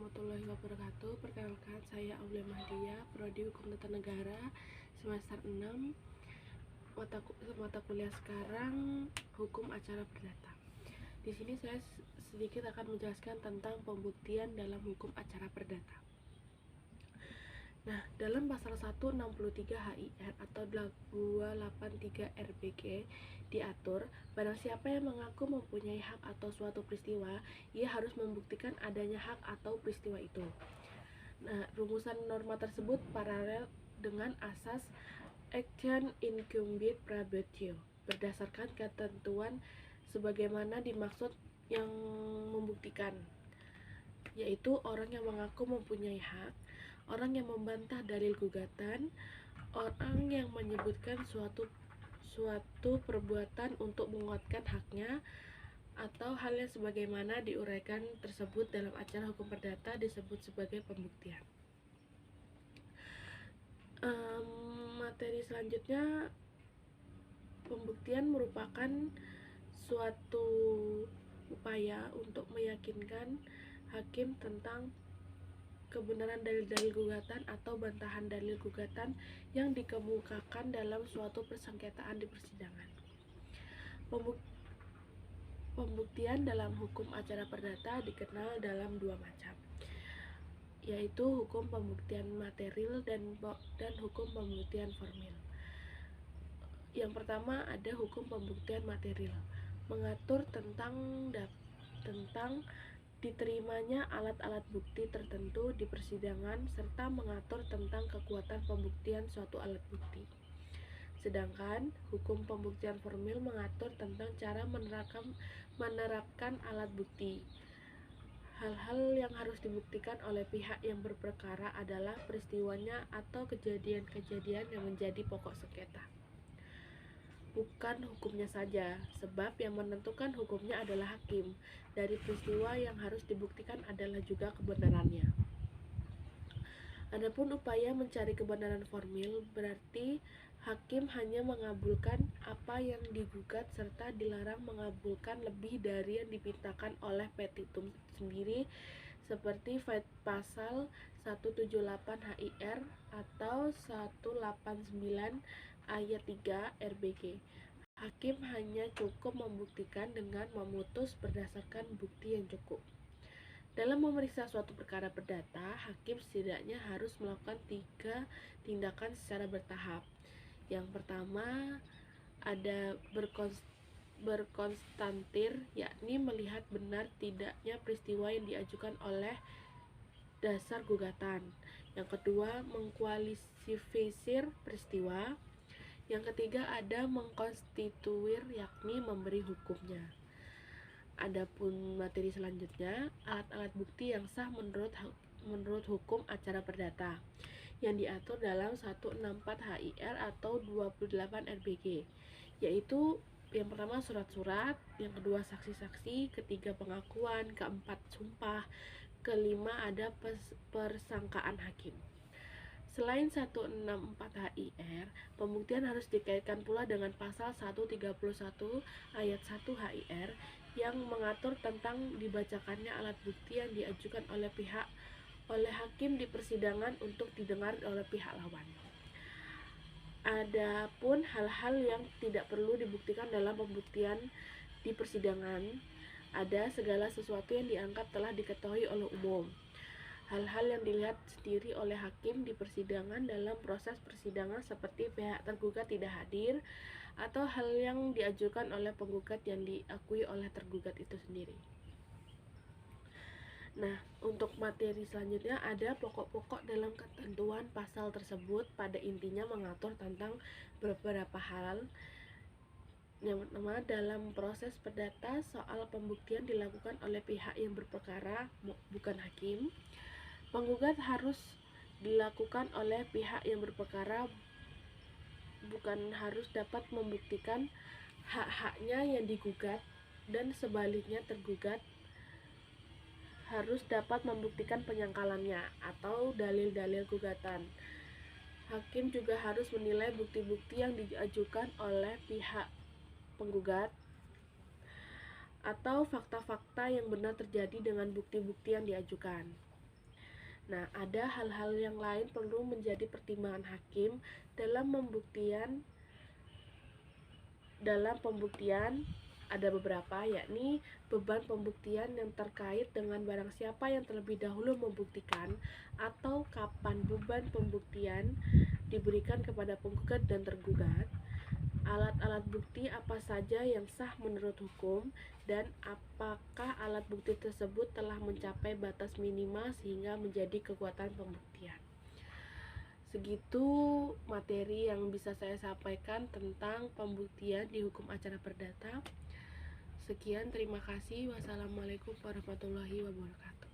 warahmatullahi wabarakatuh. Perkenalkan, saya Aulia Mahdia, Prodi Hukum Tata Negara, semester 6. Mata kuliah sekarang Hukum Acara Perdata. Di sini saya sedikit akan menjelaskan tentang pembuktian dalam hukum acara perdata. Nah, dalam pasal 163 HIR atau 283 RBG diatur, barang siapa yang mengaku mempunyai hak atau suatu peristiwa, ia harus membuktikan adanya hak atau peristiwa itu. Nah, rumusan norma tersebut paralel dengan asas action incumbit probatio berdasarkan ketentuan sebagaimana dimaksud yang membuktikan, yaitu orang yang mengaku mempunyai hak, orang yang membantah dalil gugatan, orang yang menyebutkan suatu perbuatan untuk menguatkan haknya, atau hal yang sebagaimana diuraikan tersebut dalam acara hukum perdata disebut sebagai pembuktian. Materi selanjutnya, pembuktian merupakan suatu upaya untuk meyakinkan hakim tentang kebenaran dalil-dalil gugatan atau bantahan dalil gugatan yang dikemukakan dalam suatu persengketaan di persidangan. Pembuktian dalam hukum acara perdata dikenal dalam dua macam, yaitu hukum pembuktian material dan hukum pembuktian formil. Yang pertama ada hukum pembuktian material, mengatur tentang diterimanya alat-alat bukti tertentu di persidangan serta mengatur tentang kekuatan pembuktian suatu alat bukti. Sedangkan hukum pembuktian formil mengatur tentang cara menerapkan alat bukti. Hal-hal yang harus dibuktikan oleh pihak yang berperkara adalah peristiwanya atau kejadian-kejadian yang menjadi pokok sengketa, bukan hukumnya saja, sebab yang menentukan hukumnya adalah hakim. Dari peristiwa yang harus dibuktikan adalah juga kebenarannya. Adapun upaya mencari kebenaran formil berarti hakim hanya mengabulkan apa yang digugat serta dilarang mengabulkan lebih dari yang dimintakan oleh petitum sendiri, seperti pasal 178 HIR atau 189 ayat 3 RBG. Hakim hanya cukup membuktikan dengan memutus berdasarkan bukti yang cukup. Dalam memeriksa suatu perkara perdata, hakim setidaknya harus melakukan 3 tindakan secara bertahap. Yang pertama ada berkonstantir, yakni melihat benar tidaknya peristiwa yang diajukan oleh dasar gugatan. Yang kedua mengkualifikasi peristiwa. Yang ketiga ada mengkonstituir, yakni memberi hukumnya. Adapun materi selanjutnya, alat-alat bukti yang sah menurut hukum acara perdata yang diatur dalam 164 HIR atau 28 RBG, yaitu yang pertama surat-surat, yang kedua saksi-saksi, ketiga pengakuan, keempat sumpah, kelima ada persangkaan hakim. Selain 164 HIR, pembuktian harus dikaitkan pula dengan pasal 131 ayat 1 HIR yang mengatur tentang dibacakannya alat bukti yang diajukan oleh hakim di persidangan untuk didengar oleh pihak lawan. Adapun hal-hal yang tidak perlu dibuktikan dalam pembuktian di persidangan, ada segala sesuatu yang dianggap telah diketahui oleh umum, hal-hal yang dilihat sendiri oleh hakim di persidangan dalam proses persidangan seperti pihak tergugat tidak hadir, atau hal yang diajukan oleh penggugat yang diakui oleh tergugat itu sendiri. Nah, untuk materi selanjutnya ada pokok-pokok dalam ketentuan pasal tersebut, pada intinya mengatur tentang beberapa hal. Yang pertama, dalam proses perdata soal pembuktian dilakukan oleh pihak yang berperkara, bukan hakim. Penggugat harus dilakukan oleh pihak yang berperkara, bukan harus dapat membuktikan hak-haknya yang digugat, dan sebaliknya tergugat harus dapat membuktikan penyangkalannya atau dalil-dalil gugatan. Hakim juga harus menilai bukti-bukti yang diajukan oleh pihak penggugat atau fakta-fakta yang benar terjadi dengan bukti-bukti yang diajukan. Nah, ada hal-hal yang lain perlu menjadi pertimbangan hakim dalam pembuktian ada beberapa, yakni beban pembuktian yang terkait dengan barang siapa yang terlebih dahulu membuktikan atau kapan beban pembuktian diberikan kepada penggugat dan tergugat, alat-alat bukti apa saja yang sah menurut hukum, dan apakah alat bukti tersebut telah mencapai batas minimal sehingga menjadi kekuatan pembuktian. Segitu materi yang bisa saya sampaikan tentang pembuktian di hukum acara perdata. Sekian, terima kasih. Wassalamualaikum warahmatullahi wabarakatuh.